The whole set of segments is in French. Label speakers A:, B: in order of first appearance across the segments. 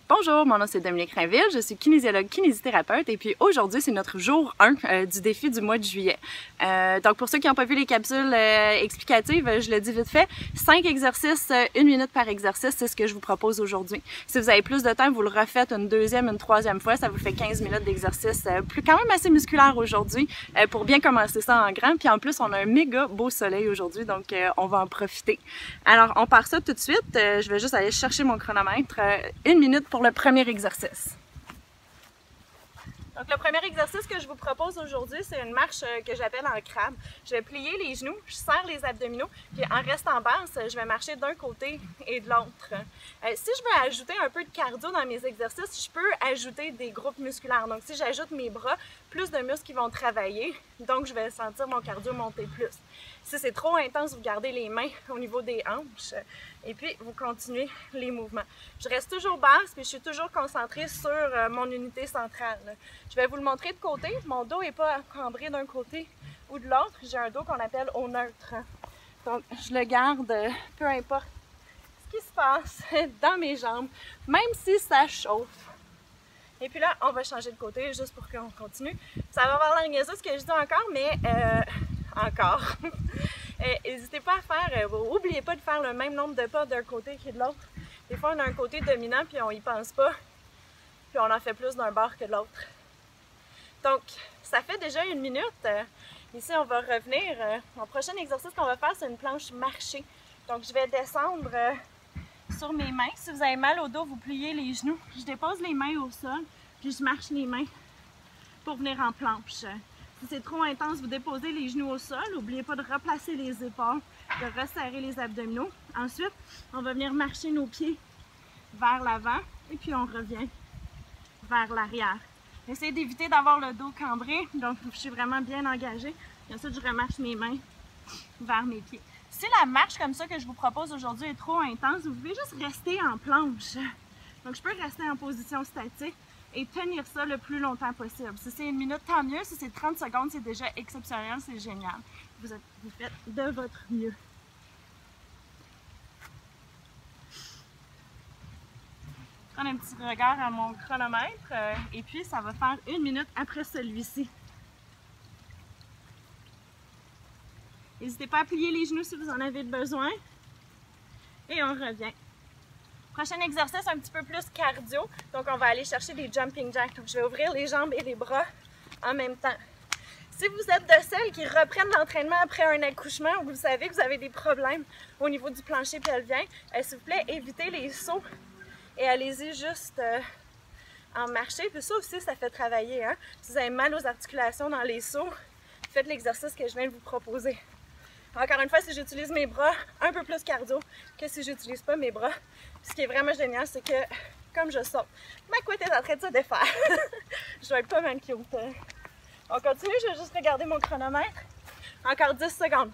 A: Bonjour, mon nom c'est Dominique Rainville, je suis kinésiologue kinésithérapeute et puis aujourd'hui c'est notre jour 1 du défi du mois de juillet. Donc pour ceux qui n'ont pas vu les capsules explicatives, je le dis vite fait, 5 exercices, 1 minute par exercice, c'est ce que je vous propose aujourd'hui. Si vous avez plus de temps, vous le refaites une deuxième, une troisième fois, ça vous fait 15 minutes d'exercice quand même assez musculaire aujourd'hui pour bien commencer ça en grand. Puis en plus on a un méga beau soleil aujourd'hui, donc on va en profiter. Alors on part ça tout de suite, je vais juste aller chercher mon chronomètre, 1 minute pour le premier exercice. Donc le premier exercice que je vous propose aujourd'hui, c'est une marche que j'appelle en crabe. Je vais plier les genoux, je serre les abdominaux, puis en restant basse, je vais marcher d'un côté et de l'autre. Si je veux ajouter un peu de cardio dans mes exercices, je peux ajouter des groupes musculaires. Donc si j'ajoute mes bras, plus de muscles qui vont travailler, donc je vais sentir mon cardio monter plus. Si c'est trop intense, vous gardez les mains au niveau des hanches et puis vous continuez les mouvements. Je reste toujours basse puis je suis toujours concentrée sur mon unité centrale. Je vais vous le montrer de côté. Mon dos n'est pas cambré d'un côté ou de l'autre. J'ai un dos qu'on appelle au neutre. Donc je le garde peu importe ce qui se passe dans mes jambes, même si ça chauffe. Et puis là, on va changer de côté juste pour qu'on continue. Ça va avoir l'air niaiseux ce que je dis encore, mais encore. N'hésitez pas à faire, n'oubliez pas de faire le même nombre de pas d'un côté que de l'autre. Des fois, on a un côté dominant puis on y pense pas, puis on en fait plus d'un bord que de l'autre. Donc, ça fait déjà 1 minute. Ici, on va revenir. Mon prochain exercice qu'on va faire, c'est une planche marchée. Donc, je vais descendre sur mes mains. Si vous avez mal au dos, vous pliez les genoux. Je dépose les mains au sol, puis je marche les mains pour venir en planche. Si c'est trop intense, vous déposez les genoux au sol. N'oubliez pas de replacer les épaules, de resserrer les abdominaux. Ensuite, on va venir marcher nos pieds vers l'avant et puis on revient vers l'arrière. Essayez d'éviter d'avoir le dos cambré, donc je suis vraiment bien engagée. Et ensuite, je remarche mes mains vers mes pieds. Si la marche comme ça que je vous propose aujourd'hui est trop intense, vous pouvez juste rester en planche. Donc, je peux rester en position statique et tenir ça le plus longtemps possible. Si c'est 1 minute, tant mieux. Si c'est 30 secondes, c'est déjà exceptionnel, c'est génial. Vous faites de votre mieux. Prendre un petit regard à mon chronomètre et puis ça va faire 1 minute après celui-ci. N'hésitez pas à plier les genoux si vous en avez besoin. Et on revient. Prochain exercice un petit peu plus cardio. Donc on va aller chercher des jumping jacks. Donc je vais ouvrir les jambes et les bras en même temps. Si vous êtes de celles qui reprennent l'entraînement après un accouchement ou vous savez que vous avez des problèmes au niveau du plancher pelvien, s'il vous plaît, évitez les sauts et allez-y juste en marcher. Puis ça aussi, ça fait travailler. Hein? Si vous avez mal aux articulations dans les sauts, faites l'exercice que je viens de vous proposer. Encore une fois, si j'utilise mes bras, un peu plus cardio que si j'utilise pas mes bras. Ce qui est vraiment génial, c'est que comme je saute, ma couette est en train de se défaire. Je vais être pas mal cute. On continue, je vais juste regarder mon chronomètre. Encore 10 secondes.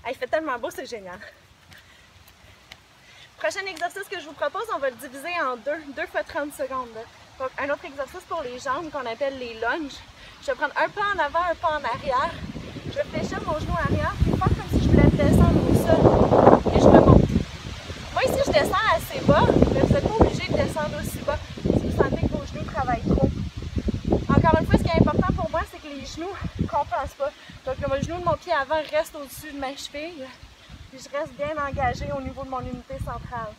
A: Ah, il fait tellement beau, c'est génial. Prochain exercice que je vous propose, on va le diviser en deux fois 30 secondes. Donc, un autre exercice pour les jambes qu'on appelle les lunges. Je vais prendre un pas en avant, un pas en arrière. Je vais fléchir mon genou arrière et faire comme si je voulais descendre au sol. Et je remonte. Moi, ici, je descends assez bas, mais vous n'êtes pas obligé de descendre aussi bas si vous sentez que vos genoux travaillent trop. Encore une fois, ce qui est important pour moi, c'est que les genoux ne compensent pas. Donc, le genou de mon pied avant reste au-dessus de ma cheville. Puis je reste bien engagée au niveau de mon unité centrale.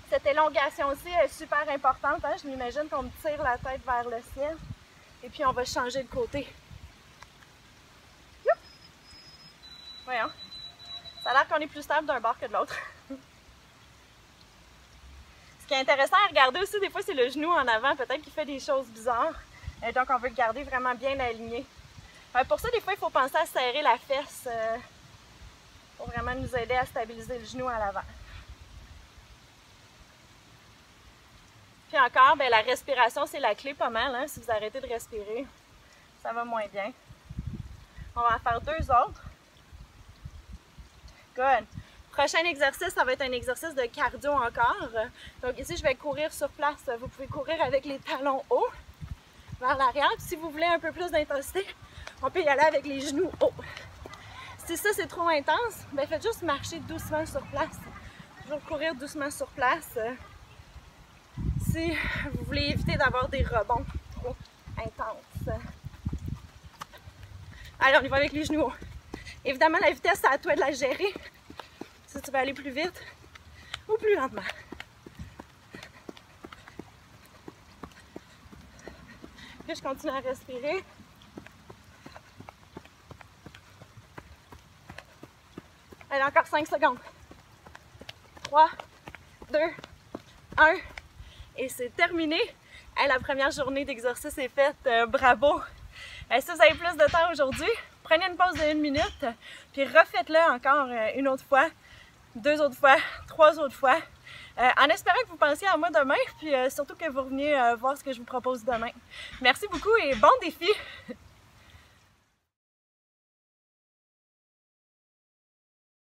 A: Cette élongation aussi est super importante. Hein? Je m'imagine qu'on me tire la tête vers le ciel. Et puis on va changer de côté. Youp! Voyons. Ça a l'air qu'on est plus stable d'un bord que de l'autre. Ce qui est intéressant à regarder aussi, des fois, c'est le genou en avant. Peut-être qu'il fait des choses bizarres. Et donc on veut le garder vraiment bien aligné. Pour ça, des fois, il faut penser à serrer la fesse pour vraiment nous aider à stabiliser le genou à l'avant. Puis encore, la respiration, c'est la clé pas mal. Hein? Si vous arrêtez de respirer, ça va moins bien. On va en faire 2 autres. Good. Prochain exercice, ça va être un exercice de cardio encore. Donc ici, je vais courir sur place. Vous pouvez courir avec les talons hauts. vers l'arrière. Si vous voulez un peu plus d'intensité, on peut y aller avec les genoux hauts. Si ça c'est trop intense, ben faites juste marcher doucement sur place. Toujours courir doucement sur place. Si vous voulez éviter d'avoir des rebonds trop intenses. Allez, on y va avec les genoux hauts. Évidemment, la vitesse, c'est à toi de la gérer. Si tu veux aller plus vite ou plus lentement. Puis je continue à respirer. Allez, encore 5 secondes. 3, 2, 1. Et c'est terminé. La première journée d'exercice est faite. Bravo! Si vous avez plus de temps aujourd'hui, prenez une pause de 1 minute, puis refaites-le encore une autre fois, 2 autres fois, 3 autres fois, en espérant que vous pensiez à moi demain, puis surtout que vous reveniez voir ce que je vous propose demain. Merci beaucoup et bon défi!